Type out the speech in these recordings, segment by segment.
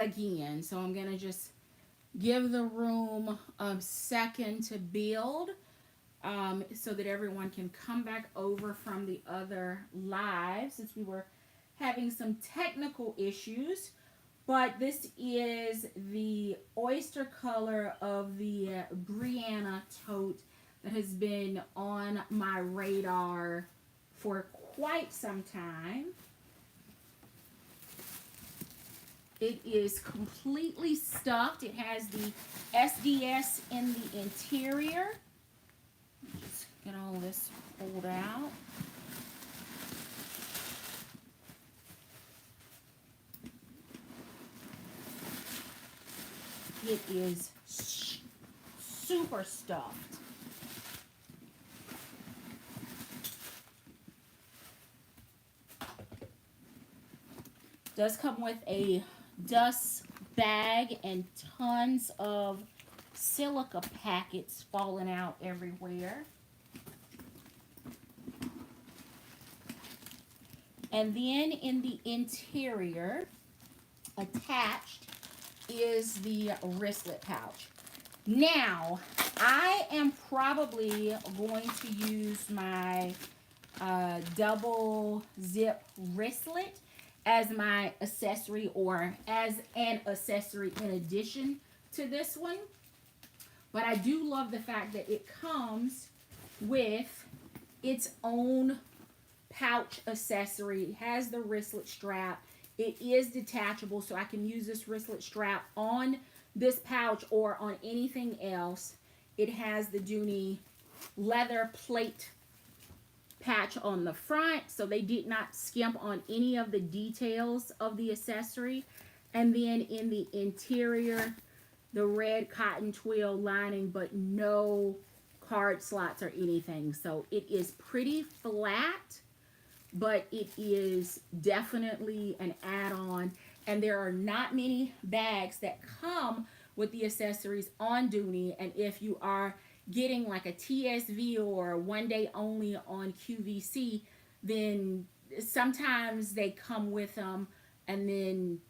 again. So I'm going to just give the room a second to build, so that everyone can come back over from the other live, since we were having some technical issues. But this is the oyster color of the Briana tote that has been on my radar for quite some time. It is completely stuffed. It has the SDS in the interior. Just get all this pulled out. It is super stuffed. Does come with a dust bag and tons of silica packets falling out everywhere. And then in the interior, attached, is the wristlet pouch. Now, I am probably going to use my double zip wristlet as my accessory, or as an accessory in addition to this one. But I do love the fact that it comes with its own pouch accessory. It has the wristlet strap. It is detachable, so I can use this wristlet strap on this pouch or on anything else. It has the Dooney leather plate patch on the front, so they did not skimp on any of the details of the accessory. And then in the interior, the red cotton twill lining, but no card slots or anything. So it is pretty flat, but it is definitely an add-on. And there are not many bags that come with the accessories on Dooney. And if you are getting like a TSV or a one day only on QVC, then sometimes they come with them, and then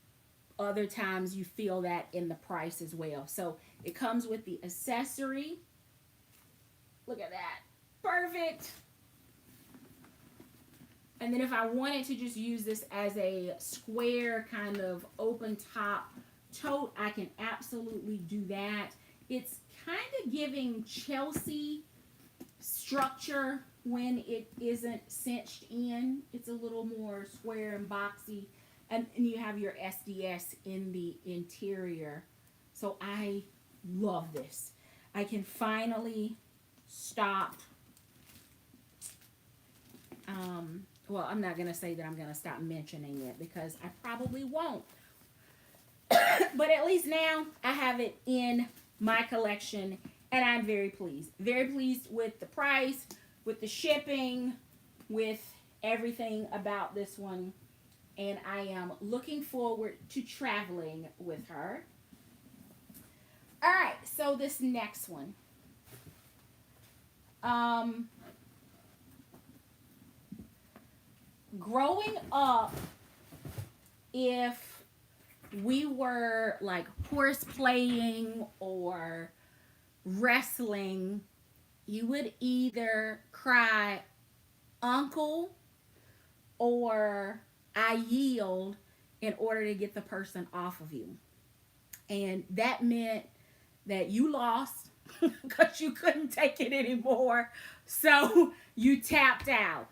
other times you feel that in the price as well. So it comes with the accessory. Look at that. Perfect. And then if I wanted to just use this as a square kind of open top tote, I can absolutely do that. It's kind of giving Chelsea structure when it isn't cinched in. It's a little more square and boxy. And you have your SDS in the interior. So I love this. I can finally stop. Well, I'm not going to say that I'm going to stop mentioning it, because I probably won't. But at least now I have it in my collection, and I'm very pleased. Very pleased with the price, with the shipping, with everything about this one. And I am looking forward to traveling with her. All right, so this next one. Growing up, if we were like horse playing or wrestling, you would either cry uncle or I yield in order to get the person off of you. And that meant that you lost because you couldn't take it anymore. So you tapped out.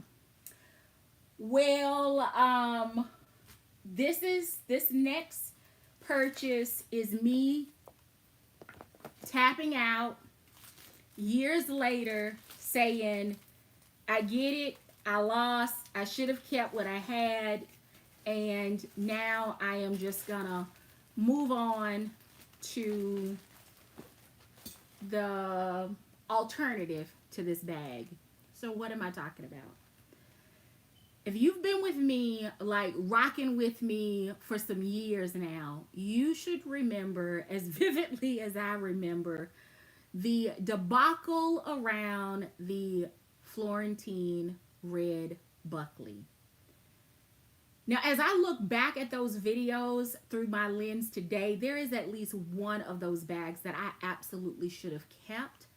Well, this next purchase is me tapping out years later saying, I get it, I lost, I should have kept what I had, and now I am just gonna move on to the alternative to this bag. So what am I talking about? If you've been with me, like rocking with me for some years now, you should remember as vividly as I remember the debacle around the Florentine red Buckley. Now, as I look back at those videos through my lens today, there is at least one of those bags that I absolutely should have kept.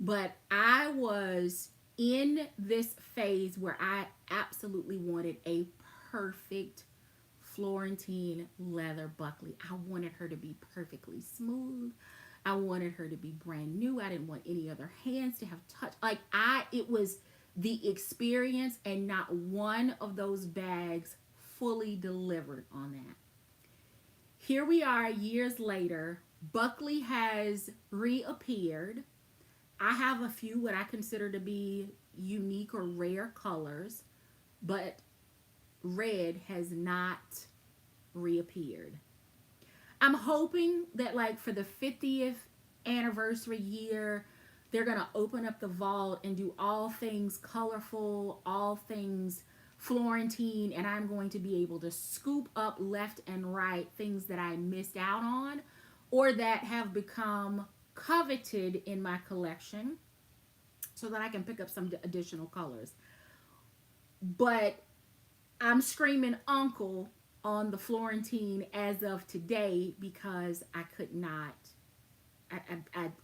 But I was in this phase where I absolutely wanted a perfect Florentine leather Buckley. I wanted her to be perfectly smooth. I wanted her to be brand new. I didn't want any other hands to have touched. It was the experience, and not one of those bags fully delivered on that. Here we are years later. Buckley has reappeared. I have a few what I consider to be unique or rare colors, but red has not reappeared. I'm hoping that, like, for the 50th anniversary year, they're going to open up the vault and do all things colorful, all things Florentine, and I'm going to be able to scoop up left and right things that I missed out on or that have become coveted in my collection so that I can pick up some additional colors. But I'm screaming uncle on the Florentine as of today because I could not.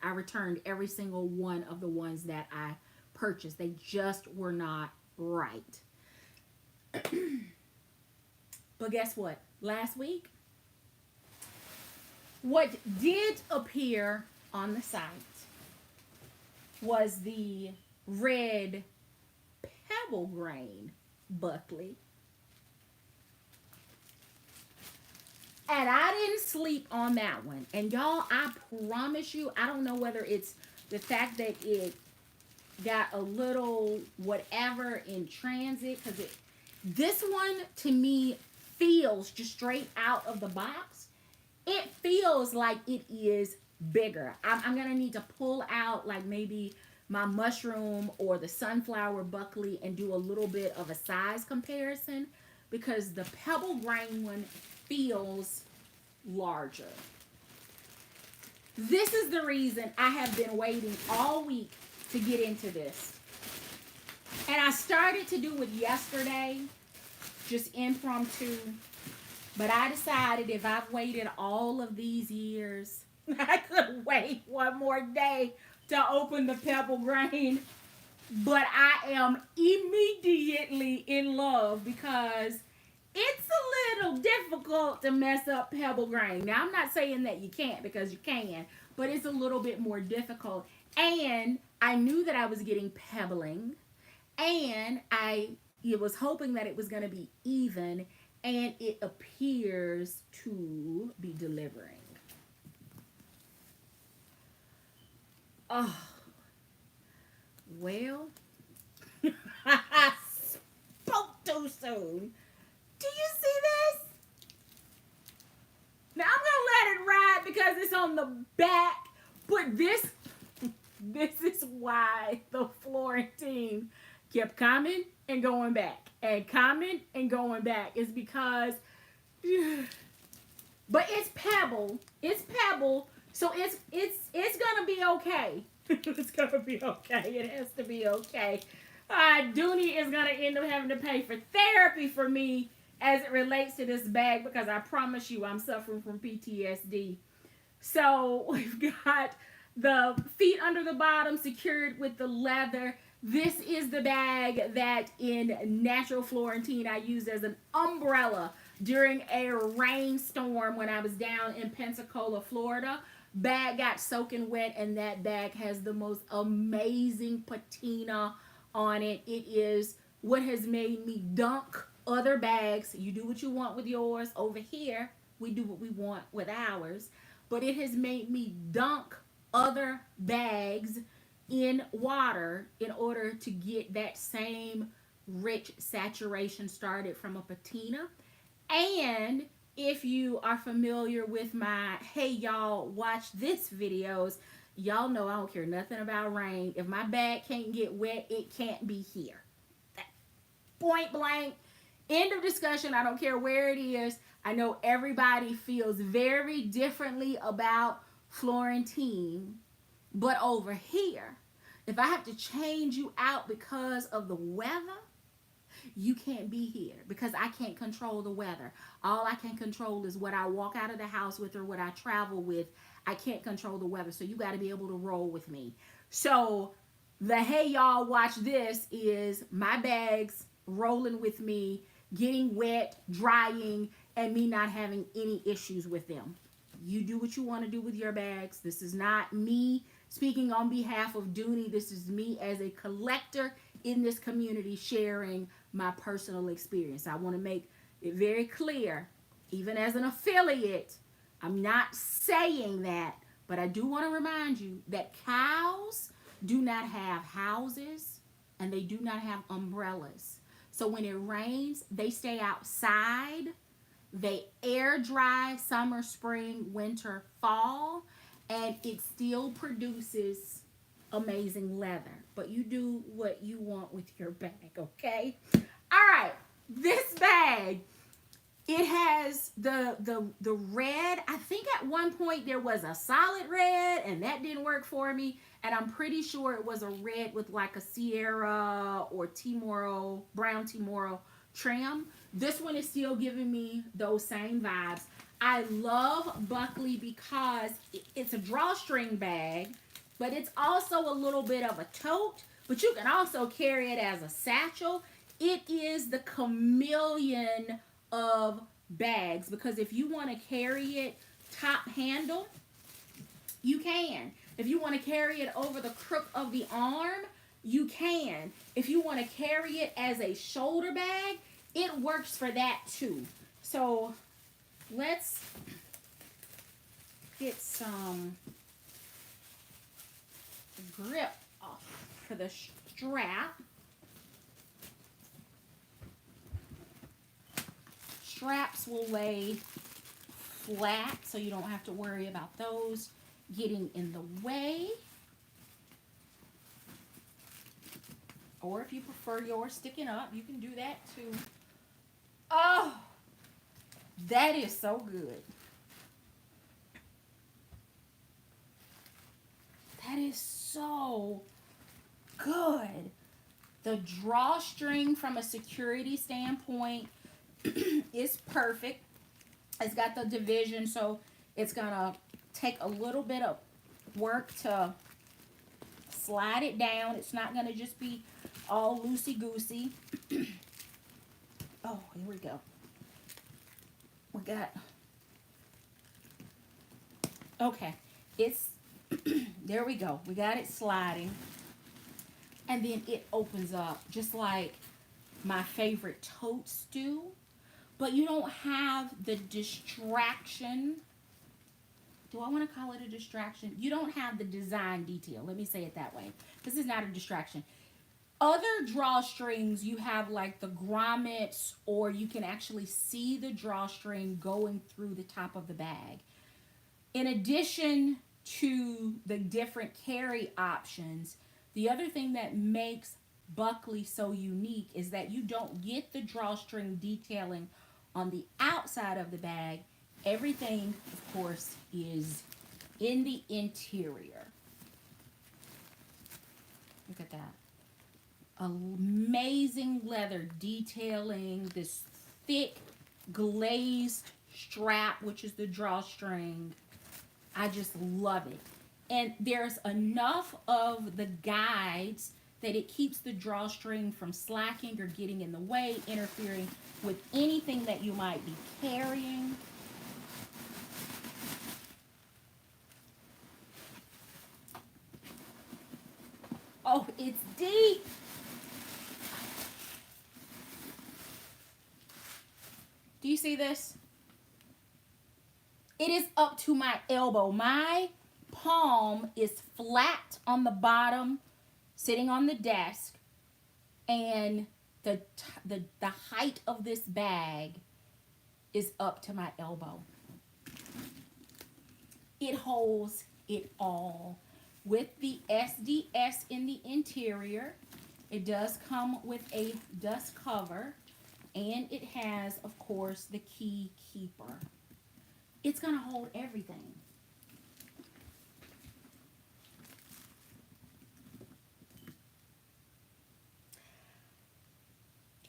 I returned every single one of the ones that I purchased. They just were not right. But guess what? Last week, what did appear on the site was the red Pebble grain Buckley. And I didn't sleep on that one. And y'all, I promise you, I don't know whether it's the fact that it got a little whatever in transit, because this one to me feels, just straight out of the box, it feels like it is bigger. I'm gonna need to pull out like maybe my mushroom or the sunflower Buckley and do a little bit of a size comparison, because the Pebble grain one feels larger. This is the reason I have been waiting all week to get into this. And I started to do it yesterday, just impromptu. But I decided if I've waited all of these years, I could wait one more day to open the Pebble grain. But I am immediately in love because it's a little difficult to mess up Pebble grain. Now, I'm not saying that you can't, because you can, but it's a little bit more difficult. And I knew that I was getting pebbling, and I was hoping that it was going to be even, and it appears to be delivering. Oh, well, I spoke too soon. Do you see this? Now I'm gonna let it ride because it's on the back, but this is why the Florentine kept coming and going back and coming and going back, is because, but it's Pebble, so it's gonna be okay. It's gonna be okay. It has to be okay. Dooney is gonna end up having to pay for therapy for me as it relates to this bag, because I promise you I'm suffering from PTSD. So we've got the feet under the bottom secured with the leather. This is the bag that in Natural Florentine I used as an umbrella during a rainstorm when I was down in Pensacola, Florida. Bag got soaking wet, and that bag has the most amazing patina on it. It is what has made me dunk other bags. You do what you want with yours. Over here, we do what we want with ours. But it has made me dunk other bags in water in order to get that same rich saturation started from a patina. And if you are familiar with my hey y'all watch this videos, y'all know I don't care nothing about rain. If my bag can't get wet, it can't be here. Point blank. End of discussion. I don't care where it is. I know everybody feels very differently about Florentine, but over here, if I have to change you out because of the weather, You can't be here because I can't control the weather. All I can control is what I walk out of the house with or what I travel with. I can't control the weather. So you got to be able to roll with me. So the hey y'all watch this is my bags rolling with me, getting wet, drying, and me not having any issues with them. You do what you want to do with your bags. This is not me speaking on behalf of Dooney. This is me as a collector in this community sharing my personal experience. I want to make it very clear, even as an affiliate, I'm not saying that, but I do want to remind you that cows do not have houses and they do not have umbrellas. So when it rains, they stay outside. They air dry summer, spring, winter, fall, and it still produces amazing leather. But you do what you want with your bag, okay? All right, this bag, it has the red. I think at one point there was a solid red, and that didn't work for me. And I'm pretty sure it was a red with like a Sierra or Timoro, brown Timoro trim. This one is still giving me those same vibes. I love Buckley because it's a drawstring bag, but it's also a little bit of a tote, but you can also carry it as a satchel. It is the chameleon of bags because if you want to carry it top handle, you can. If you want to carry it over the crook of the arm, you can. If you want to carry it as a shoulder bag, it works for that too. So let's get some grip off for the strap. Straps will lay flat so you don't have to worry about those getting in the way. Or if you prefer yours sticking up, you can do that too. Oh, that is so good. That is so good. The drawstring from a security standpoint is perfect. It's got the division, so it's gonna take a little bit of work to slide it down. It's not gonna just be all loosey-goosey. Oh, here we go. We got, okay, it's, there we go. We got it sliding. And then it opens up just like my favorite totes do. But you don't have the distraction. Do I want to call it a distraction? You don't have the design detail. Let me say it that way. This is not a distraction. Other drawstrings, you have like the grommets, or you can actually see the drawstring going through the top of the bag. In addition to the different carry options, the other thing that makes Buckley so unique is that you don't get the drawstring detailing on the outside of the bag. Everything, of course, is in the interior. Look at that. Amazing leather detailing, this thick glazed strap, which is the drawstring. I just love it. And there's enough of the guides that it keeps the drawstring from slacking or getting in the way, interfering with anything that you might be carrying. Oh, it's deep. Do you see this? It is up to my elbow. My palm is flat on the bottom, sitting on the desk, and the height of this bag is up to my elbow. It holds it all. With the SDS in the interior, it does come with a dust cover, and it has, of course, the key keeper. It's going to hold everything.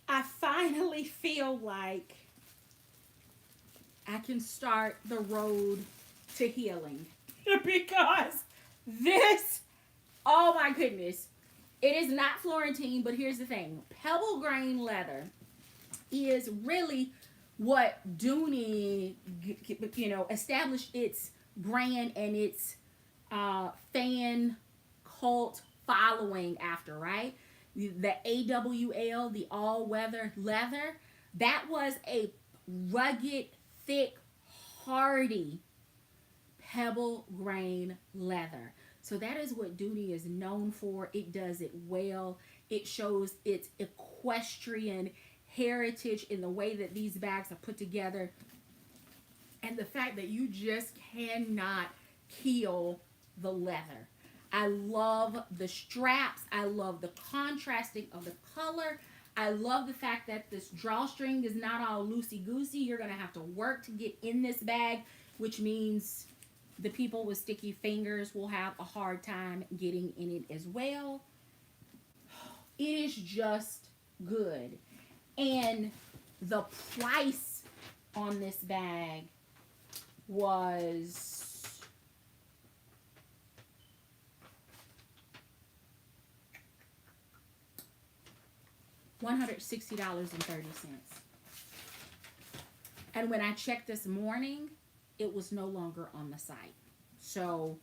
I finally feel like I can start the road to healing. Because this, oh my goodness, it is not Florentine, but here's the thing. Pebble grain leather is really what Dooney, established its brand and its fan cult following after, right? The AWL, the all-weather leather, that was a rugged, thick, hardy pebble grain leather. So that is what Dooney is known for. It does it well. It shows its equestrian heritage in the way that these bags are put together. And the fact that you just cannot kill the leather. I love the straps. I love the contrasting of the color. I love the fact that this drawstring is not all loosey-goosey. You're going to have to work to get in this bag, which means the people with sticky fingers will have a hard time getting in it as well. It is just good. And the price on this bag was $160.30. And when I checked this morning, it was no longer on the site. So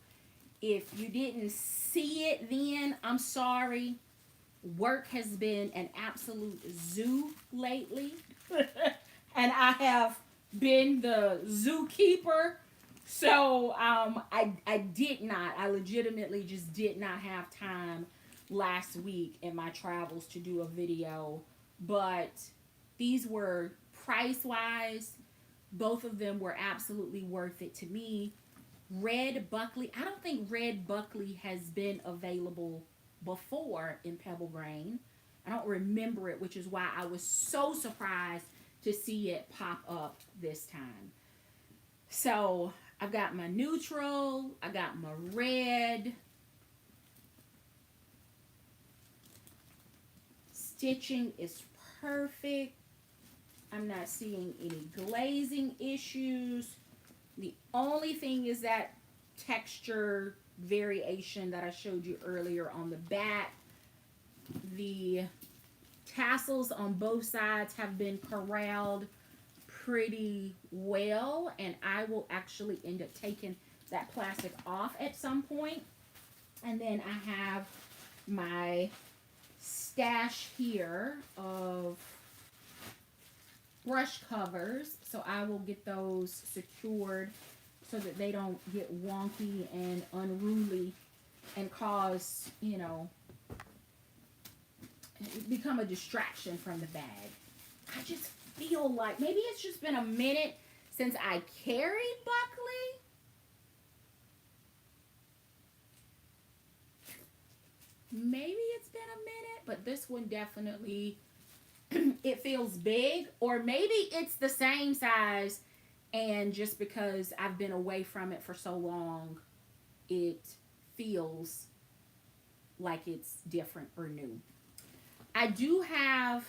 if you didn't see it then, I'm sorry. Work has been an absolute zoo lately. And I have been the zookeeper. So I legitimately just did not have time last week in my travels to do a video. But these were price-wise, both of them were absolutely worth it to me. Red Buckley, I don't think Red Buckley has been available before in Pebble Grain. I don't remember it, which is why I was so surprised to see it pop up this time. So I've got my neutral, I got my red. Stitching is perfect. I'm not seeing any glazing issues. The only thing is that texture variation that I showed you earlier on the back. The tassels on both sides have been corralled pretty well, and I will actually end up taking that plastic off at some point. And then I have my stash here of brush covers, so I will get those secured so that they don't get wonky and unruly and cause, become a distraction from the bag. I just feel like maybe it's just been a minute since I carried Buckley. Maybe it's been a minute, but this one definitely, it feels big, or maybe it's the same size, and just because I've been away from it for so long, it feels like it's different or new. I do have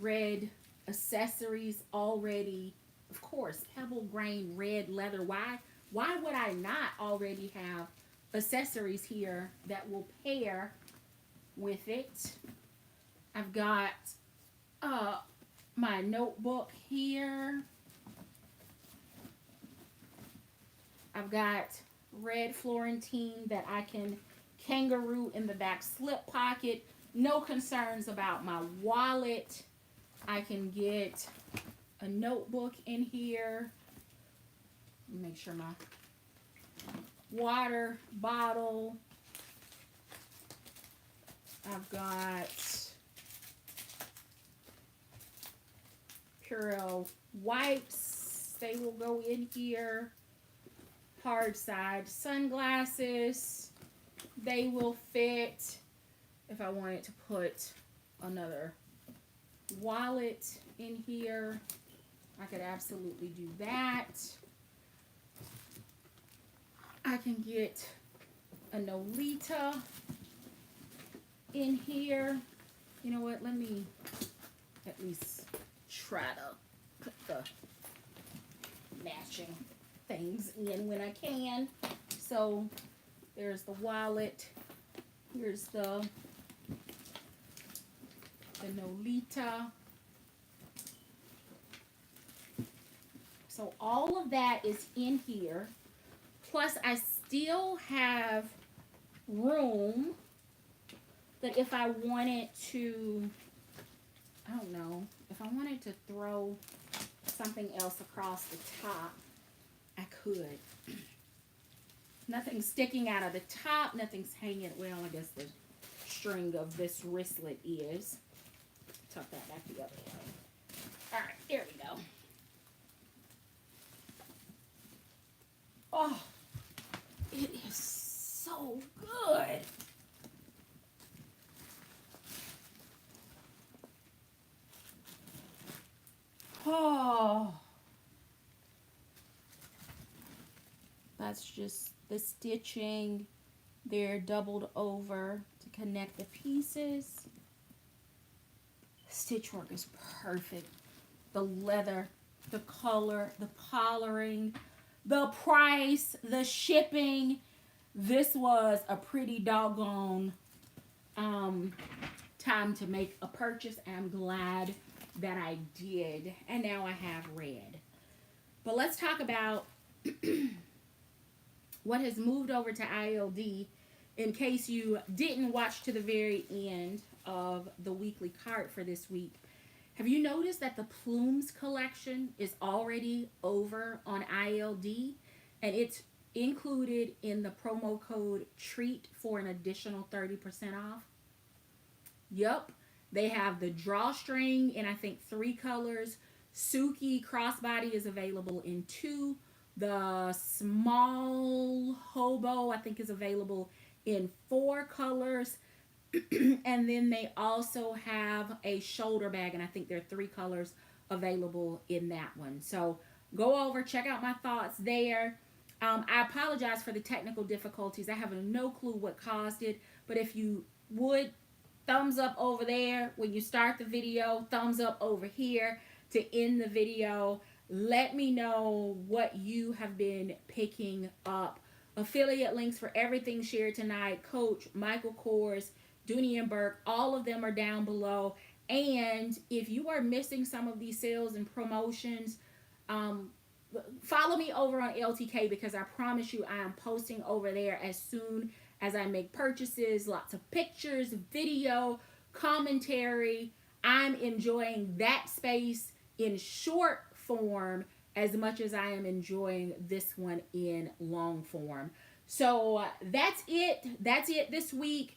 red accessories already. Of course, pebble grain red leather. Why would I not already have accessories here that will pair with it? I've got my notebook here. I've got red Florentine that I can kangaroo in the back slip pocket. No concerns about my wallet. I can get a notebook in here. Make sure my water bottle. I've got Purell wipes. They will go in here. Hard side sunglasses. They will fit. If I wanted to put another wallet in here, I could absolutely do that. I can get a Nolita in here. You know what? at least try to put the matching things in when I can. So there's the wallet. Here's the Nolita. So all of that is in here. Plus I still have room that if I wanted to, I don't know, if I wanted to throw something else across the top, I could. Nothing's sticking out of the top, nothing's hanging. Well, I guess the string of this wristlet is. Tuck that back the other way. All right, there we go. Oh, it is so good. Oh, that's just the stitching. They're doubled over to connect the pieces. Stitch work is perfect. The leather, the color, the collaring, the price, the shipping. This was a pretty doggone time to make a purchase. I'm glad that I did. And now I have red. But let's talk about what has moved over to ILD in case you didn't watch to the very end of the weekly cart for this week. Have you noticed that the Plumes collection is already over on ILD and it's included in the promo code TREAT for an additional 30% off? Yup. They have the drawstring in, I think, 3 colors. Suki Crossbody is available in 2. The small hobo, I think, is available in 4 colors. And then they also have a shoulder bag, and I think there are 3 colors available in that one. So go over, check out my thoughts there. I apologize for the technical difficulties. I have no clue what caused it, but if you would, thumbs up over there when you start the video, thumbs up over here to end the video. Let me know what you have been picking up. Affiliate links for everything shared tonight, Coach, Michael Kors, Dooney and Bourke, all of them are down below. And if you are missing some of these sales and promotions, follow me over on LTK because I promise you I am posting over there as soon as I make purchases. Lots of pictures, video, commentary. I'm enjoying that space in short form as much as I am enjoying this one in long form. So that's it. That's it this week.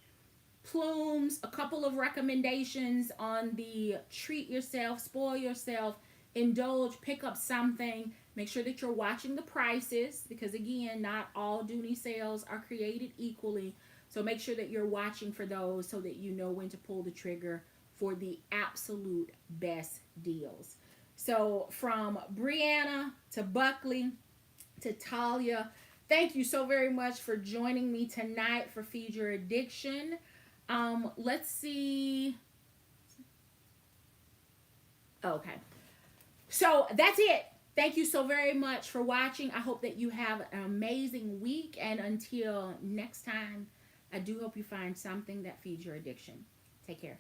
Plumes, a couple of recommendations on the treat yourself, spoil yourself, indulge, pick up something. Make sure that you're watching the prices because, again, not all Dooney sales are created equally. So make sure that you're watching for those so that you know when to pull the trigger for the absolute best deals. So from Briana to Buckley to Talia, thank you so very much for joining me tonight for Feed Your Addiction. Let's see. Okay. So that's it. Thank you so very much for watching. I hope that you have an amazing week. And until next time, I do hope you find something that feeds your addiction. Take care.